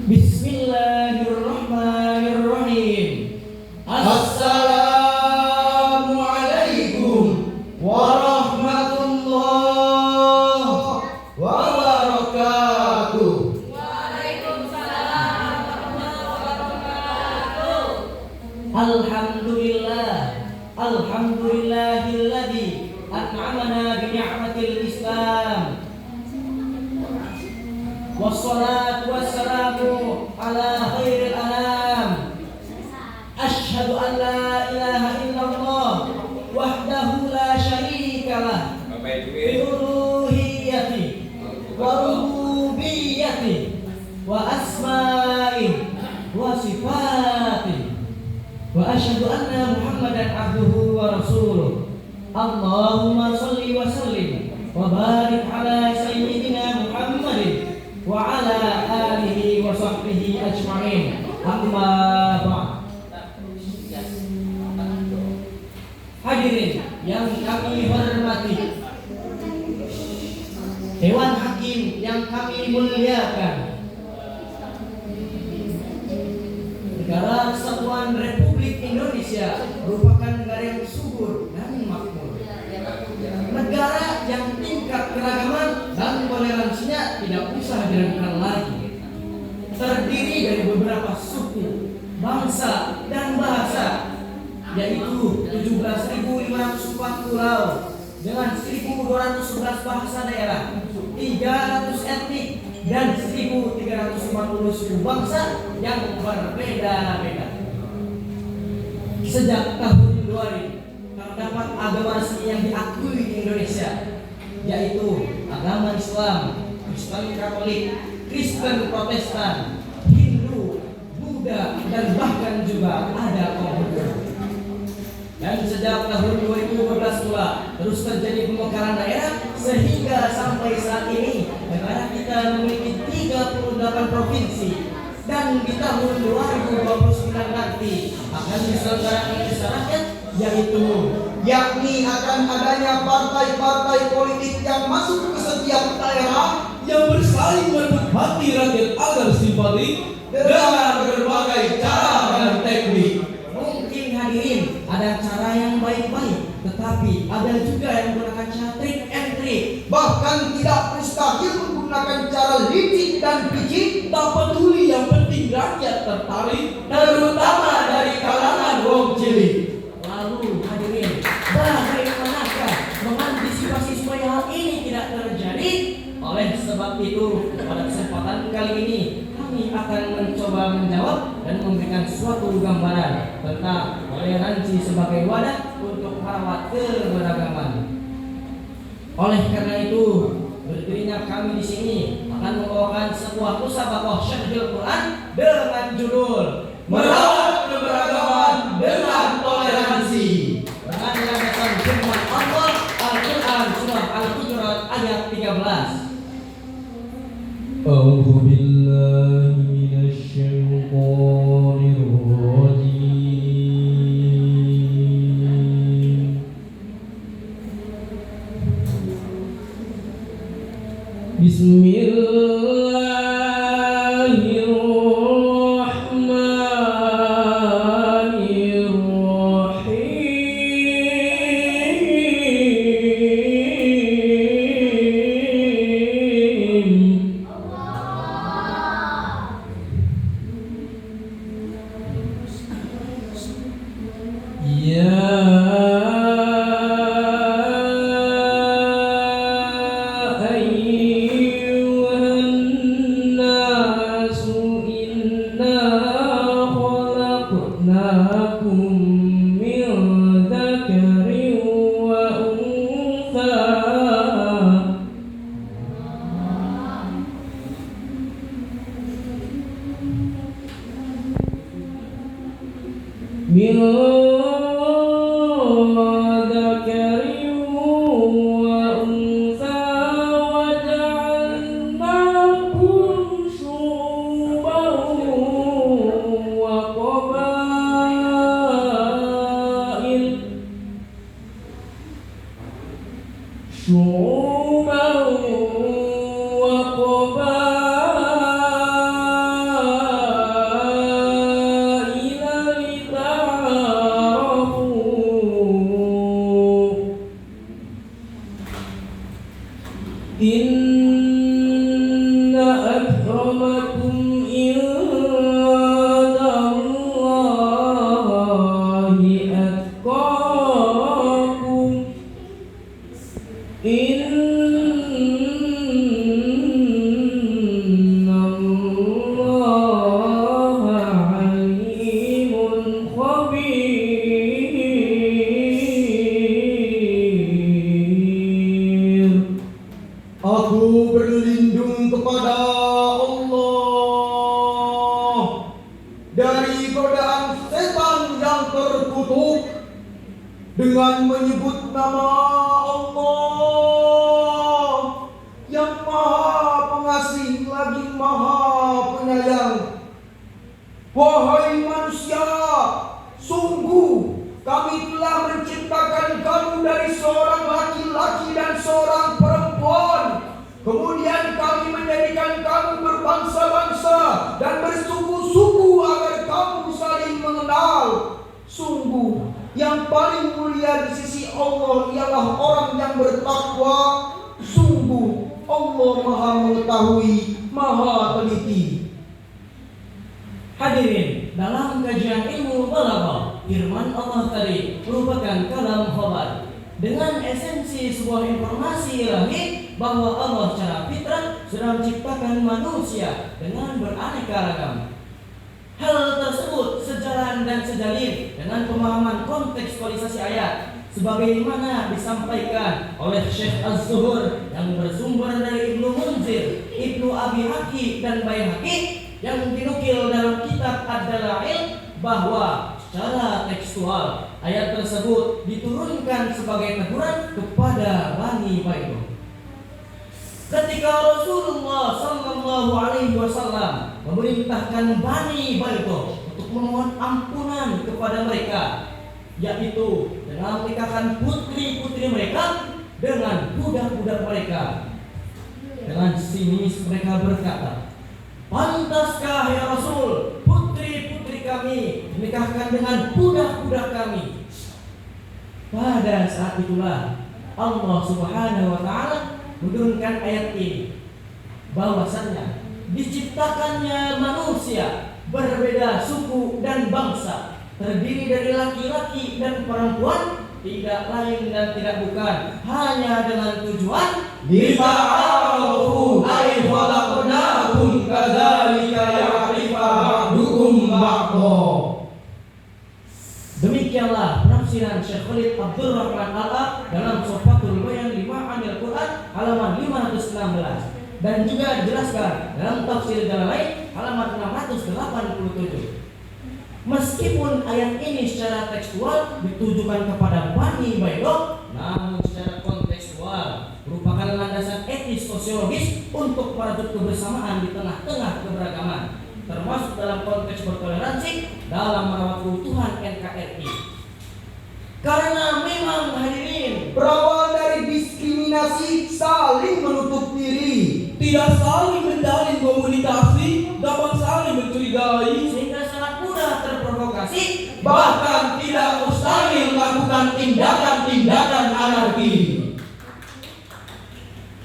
Bismillahirrahmanirrahim. Assalamualaikum warahmatullahi wabarakatuh. Waalaikumsalam warahmatullahi wabarakatuh. Alhamdulillahilladzi an'amana bi ni'matil Islam. Wassalatu wassalamu ala khairil anam. Asyhadu an la ilaha illallah wahdahu la syarika lah fi uluhiyyati wa rububiyyati wa asma'i wa sifati wa asyhadu anna Muhammadan abduhu wa rasuluh. Allahumma shalli wa sallim wa barik ala sayyidina Muhammadin wa ala alihi wa sahbihi ajma'in. Amma ba'd. Hadirin yang kami hormati, Dewan Hakim yang kami muliakan, Negara Kesatuan Republik Indonesia merupakan negara yang subur dan makmur, negara yang tingkat keragaman dan toleransinya tidak usah diragukan lagi, terdiri dari beberapa suku, bangsa, dan bahasa, yaitu 17.504 pulau dengan 1.211 bahasa daerah, 300 etnik, dan 1.340 suku bangsa yang berbeda-beda. Sejak tahun 2000 terdapat agama resmi yang diakui di Indonesia, yaitu agama Islam, Kristen Katolik, Kristen Protestan, Hindu, Buddha, dan bahkan juga ada kaum Buddha. Dan sejak tahun 2012 pula terus terjadi pemekaran daerah sehingga sampai saat ini negara kita memiliki 38 provinsi, dan di tahun 2029 nanti akan diselenggarakan pesta rakyat, yakni akan adanya partai-partai politik yang masuk ke setiap daerah yang bersaing merebut hati rakyat agar simpati dengan berbagai cara dan teknik. Mungkin hadirin ada cara yang baik-baik, tetapi ada juga yang menggunakan cara trik and trick. Bahkan tidak mustahil menggunakan cara licik dan picik. Tak peduli, yang penting rakyat tertarik, Terutama dari kalangan wong cilik. Lalu hadirin, bagaimanakah mengantisipasi supaya hal ini tidak terjadi? Oleh sebab itu, pada kesempatan kali ini kami akan mencoba menjawab dan memberikan suatu gambaran tentang toleransi sebagai wadah untuk merawat keberagaman. Oleh karena itu, berdirinya kami di sini akan membawakan sebuah musabaqah Syahrul Quran dengan judul merawat keberagaman dengan toleransi. dengan landasan firman Allah Al-Quran surah Al-Hujurat ayat 13. A'udzu billahi minasy syaithanir rajim. Bismillahirrahmanirrahim. شعوبا وقبائل Inna akramakum indallahi atqakum. Innallaha alimun khabir. Aku berlindung kepada Allah dari godaan setan yang terkutuk dengan menyebut nama Allah yang Maha Pengasih lagi Maha Penyayang. Wahai manusia, sungguh kami telah menciptakan kamu dari seorang laki-laki dan seorang perempuan. Kemudian kami menjadikan kamu berbangsa-bangsa dan bersuku-suku agar kamu saling mengenal. Sungguh yang paling mulia di sisi Allah ialah orang yang bertakwa. Sungguh Allah Maha Mengetahui, Maha Teliti. Hadirin, dalam kajian ilmu balaghah, firman Allah tadi merupakan kalam khabar dengan esensi sebuah informasi ilahi bahwa Allah secara fitrah sudah menciptakan manusia dengan beraneka ragam. Hal tersebut sejalan dan sejalin dengan pemahaman kontekstualisasi ayat sebagaimana disampaikan oleh Syekh Az-Zuhur yang bersumber dari Ibnu Munzir, Ibnu Abi Hakim dan Baihaqi yang dinukil dalam kitab Ad-Dalail bahwa secara tekstual ayat tersebut diturunkan sebagai teguran kepada Bani Baitullah. Ketika Rasulullah Sallallahu Alaihi Wasallam memerintahkan Bani Baitullah untuk memohon ampunan kepada mereka, yaitu dengan menikahkan putri-putri mereka dengan budak-budak mereka. Dengan sinis mereka berkata, "Pantaskah ya Rasul, putri-putri kami dinikahkan dengan budak-budak kami?" Pada saat itulah Allah Subhanahu wa taala menurunkan ayat ini, bahwasannya diciptakannya manusia berbeda suku dan bangsa, terdiri dari laki-laki dan perempuan, tidak lain dan tidak bukan hanya dengan tujuan Lita'arafu ay khalaqnakum kadzalika ya'rifa ba'dukum ba'dha. Demikianlah penafsiran Syekh Khalid Abdul Rahman Al-Aq dalam Sofatul Bayan li Ma'anil Quran halaman 516 dan juga dijelaskan dalam tafsir Jalalain halaman 687. Meskipun ayat ini secara tekstual ditujukan kepada Bani Baitullah, namun secara kontekstual merupakan landasan etis sosiologis untuk merajut kebersamaan di tengah-tengah keberagaman, termasuk dalam konteks bertoleransi dalam merawat keutuhan NKRI. Karena memang hadirin Berawal dari diskriminasi, saling menutup diri, Tidak saling menjalin komunikasi, dapat saling mencurigai, sehingga sangat mudah terprovokasi, bahkan tidak mustahil melakukan tindakan-tindakan anarki.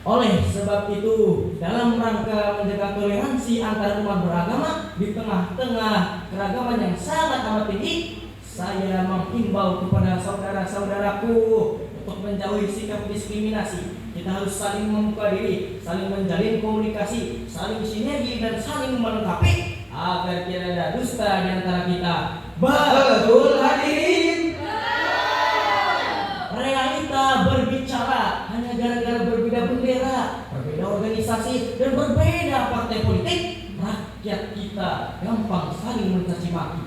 oleh sebab itu, dalam rangka menjaga toleransi antar umat beragama di tengah-tengah keragaman yang sangat amat tinggi, saya menghimbau kepada saudara-saudaraku untuk menjauhi sikap diskriminasi. Kita harus saling membuka diri, saling menjalin komunikasi, saling sinergi dan saling melengkapi agar tidak ada dusta di antara kita. betul hadirin. Realita berbicara hanya gara-gara berbeda bendera, berbeda organisasi, dan berbeda partai politik, rakyat kita gampang saling mencaci maki.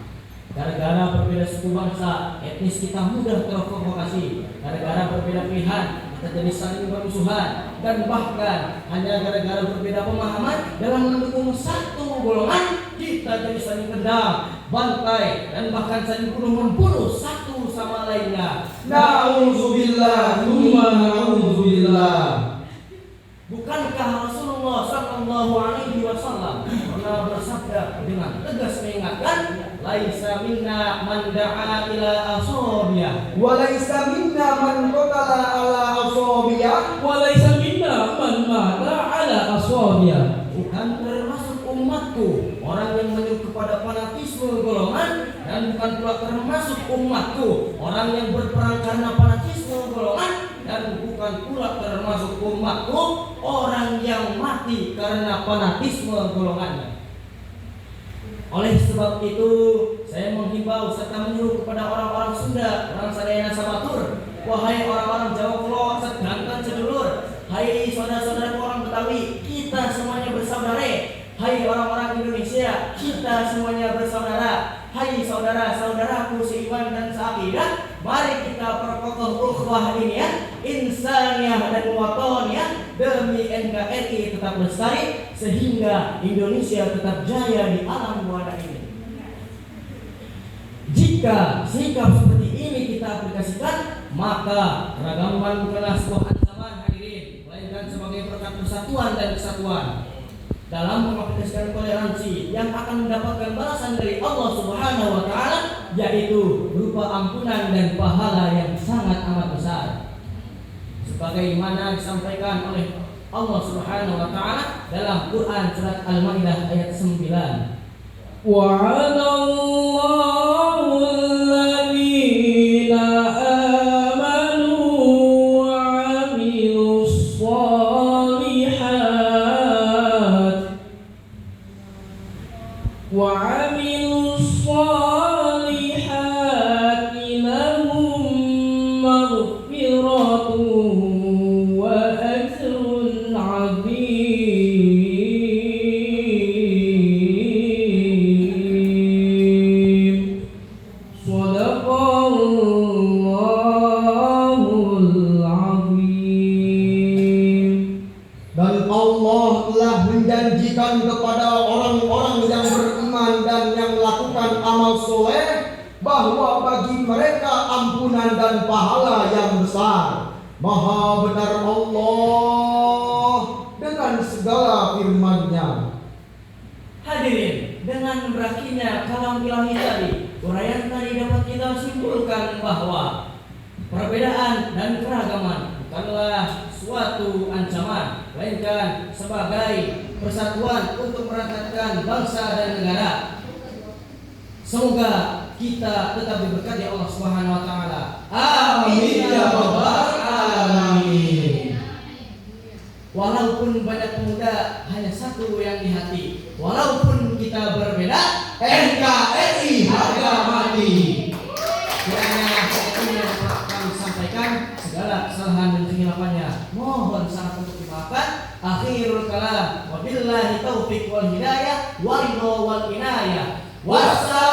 Gara-gara berbeda suku bangsa, etnis kita mudah terprovokasi. Gara-gara berbeda pilihan, kita jadi saling bermusuhan. Dan bahkan hanya gara-gara berbeda pemahaman dalam mendukung satu golongan, kita jadi saling tendang, bantai, dan bahkan saling bunuh-membunuh satu sama lainnya. Na'udzubillah, tsumma na'udzubillah. Bukankah Rasulullah Sallallahu Alaihi Wasallam pernah bersabda dengan tegas mengingatkan, "Laisa minna man da'a ila asobiyah, Walaisa minna man qatala ala asobiyah, Wa laisa minna man Nasrania. bukan termasuk umatku orang yang menyuruh kepada fanatisme golongan, dan bukan pula termasuk umatku orang yang berperang karena fanatisme golongan, dan bukan pula termasuk umatku orang yang mati karena fanatisme golongannya. Oleh sebab itu, saya menghimbau serta menyuruh kepada orang-orang Sunda, orang Sadayana Sabatur, wahai orang-orang Jawa Kulo, sedangkan sedulur, hai saudara-saudara orang Betawi, kita semuanya bersaudara. Hai orang-orang Indonesia, kita semuanya bersaudara. Hai saudara-saudaraku seiman dan seakidah, mari kita perkokoh ukhuwah ini ya, insaniyah dan watoniyah, demi NKRI tetap lestari sehingga Indonesia tetap jaya di alam buana ini. Jika sikap seperti ini kita aplikasikan, maka keragaman bukanlah sebuah ancaman hadirin, melainkan sebagai berkat persatuan dan kesatuan. Dalam mengaplikasikan toleransi yang akan mendapatkan balasan dari Allah Subhanahu wa taala, yaitu berupa ampunan dan pahala yang sangat amat besar. Sebagaimana disampaikan oleh Allah Subhanahu wa taala dalam Quran surat Al-Maidah ayat 9. Wa'ada Allahu alladhina amanu wa 'amilus shalihati lahum maghfiratun wa ajrun 'azim. Shadaqallahul 'azim. Dan Allah telah menjanjikan kepada orang-orang yang beriman dan yang melakukan amal soleh bahwa bagi mereka ampunan dan pahala yang besar. Maha benar Allah dengan segala firman-Nya. Hadirin, dengan berakhirnya kalam ilahi tadi, uraian tadi dapat kita simpulkan bahwa perbedaan dan keragaman bukanlah suatu ancaman, melainkan sebagai persatuan untuk meratapkan bangsa dan negara. Semoga kita tetap diberkati Allah Subhanahu wa taala. Amin ya rabbal alamin. Walaupun banyak pemuda, hanya satu yang di hati. Walaupun kita berbeda, NKRI harga mati. kiranya ini yang dapat kami sampaikan, segala kesalahan dan kehilafannya mohon sangat untuk dimaafkan. Akhirul kalam, wabillahi taufiq wal hidayah, waridho wal inayah. Wassalam.